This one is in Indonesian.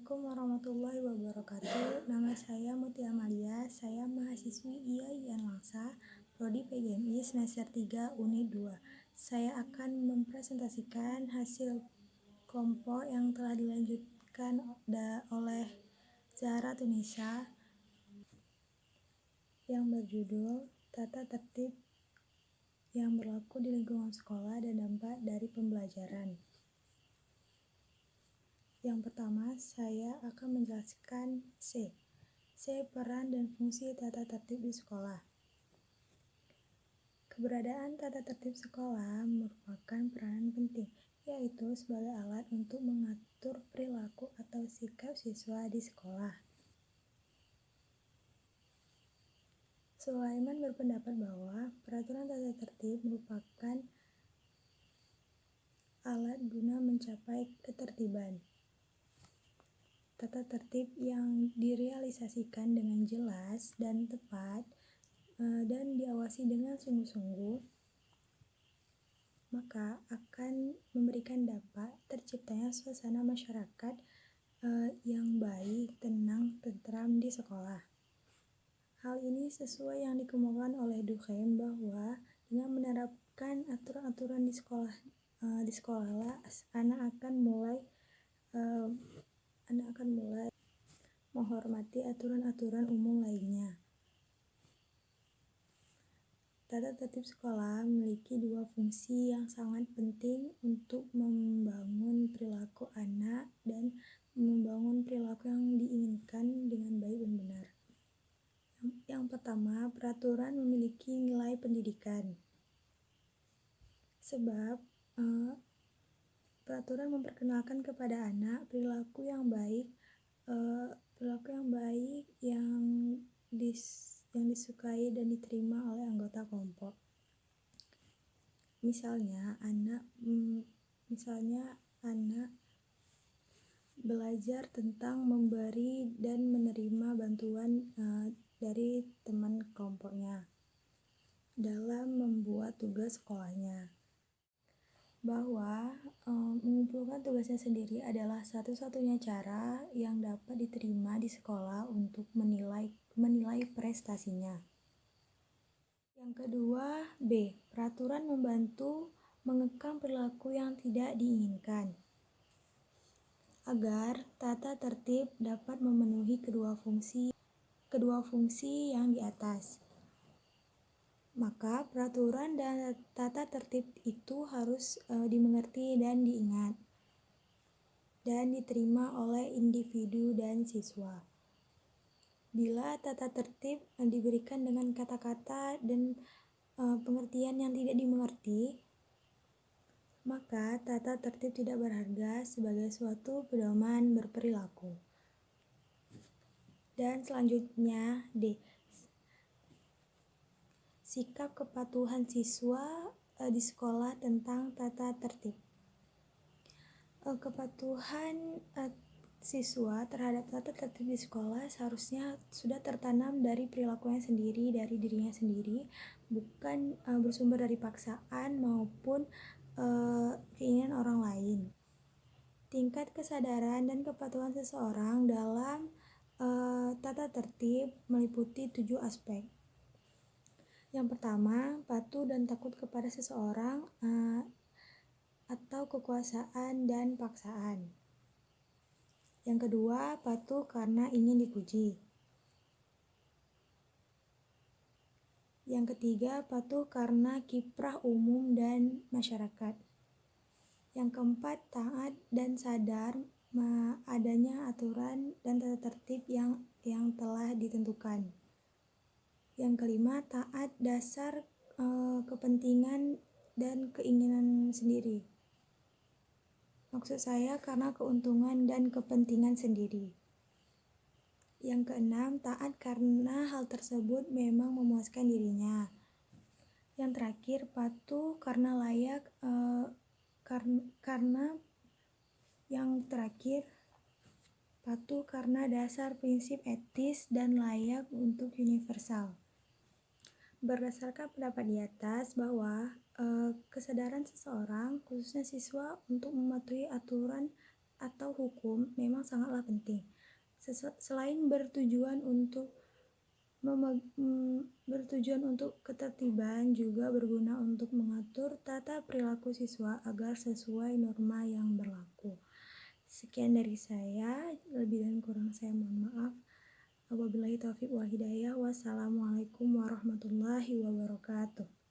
Assalamualaikum warahmatullahi wabarakatuh. Nama saya Mutia Amalia. Saya mahasiswi IAIN Langsa, Prodi PGMI semester 3 Unit 2. Saya akan mempresentasikan hasil kelompok yang telah dilanjutkan oleh Zahra Tunisa yang berjudul Tata Tertib yang berlaku di lingkungan sekolah dan dampak dari pembelajaran. Yang pertama, saya akan menjelaskan C. Peran dan fungsi tata tertib di sekolah. Keberadaan tata tertib sekolah merupakan peranan penting, yaitu sebagai alat untuk mengatur perilaku atau sikap siswa di sekolah. Sulaiman berpendapat bahwa peraturan tata tertib merupakan alat guna mencapai ketertiban. Tata tertib yang direalisasikan dengan jelas dan tepat dan diawasi dengan sungguh-sungguh, maka akan memberikan dampak terciptanya suasana masyarakat yang baik, tenang, tentram di sekolah. Hal ini sesuai yang dikemukakan oleh Durkheim bahwa dengan menerapkan aturan-aturan di sekolah anak akan mulai menghormati aturan-aturan umum lainnya. Tata tertib sekolah memiliki dua fungsi yang sangat penting untuk membangun perilaku anak dan membangun perilaku yang diinginkan dengan baik dan benar. Yang pertama, peraturan memiliki nilai pendidikan. Sebab peraturan memperkenalkan kepada anak perilaku yang baik yang disukai dan diterima oleh anggota kelompok. Misalnya anak belajar tentang memberi dan menerima bantuan dari teman kelompoknya dalam membuat tugas sekolahnya. Bahwa mengumpulkan tugasnya sendiri adalah satu-satunya cara yang dapat diterima di sekolah untuk menilai prestasinya. Yang kedua, B. Peraturan membantu mengekang perilaku yang tidak diinginkan. Agar tata tertib dapat memenuhi kedua fungsi yang di atas, maka peraturan dan tata tertib itu harus dimengerti dan diingat dan diterima oleh individu dan siswa. Bila tata tertib diberikan dengan kata-kata dan pengertian yang tidak dimengerti, maka tata tertib tidak berharga sebagai suatu pedoman berperilaku. Dan selanjutnya D. Sikap kepatuhan siswa di sekolah tentang tata tertib. Kepatuhan siswa terhadap tata tertib di sekolah seharusnya sudah tertanam dari perilakunya sendiri, dari dirinya sendiri, bukan bersumber dari paksaan maupun keinginan orang lain. Tingkat kesadaran dan kepatuhan seseorang dalam tata tertib meliputi 7 aspek. Yang pertama, patuh dan takut kepada seseorang atau kekuasaan dan paksaan. Yang kedua, patuh karena ingin dipuji. Yang ketiga, patuh karena kiprah umum dan masyarakat. Yang keempat, taat dan sadar adanya aturan dan tata tertib yang telah ditentukan. Yang kelima, taat dasar kepentingan dan keinginan sendiri. Maksud saya karena keuntungan dan kepentingan sendiri. Yang keenam, taat karena hal tersebut memang memuaskan dirinya. Yang terakhir, patuh karena layak patuh karena dasar prinsip etis dan layak untuk universal. Berdasarkan pendapat di atas bahwa kesadaran seseorang, khususnya siswa, untuk mematuhi aturan atau hukum memang sangatlah penting. Selain bertujuan untuk ketertiban, juga berguna untuk mengatur tata perilaku siswa agar sesuai norma yang berlaku. Sekian dari saya, lebih dan kurang saya mohon maaf. Wabillahi taufiq wal hidayah. Wassalamualaikum warahmatullahi wabarakatuh.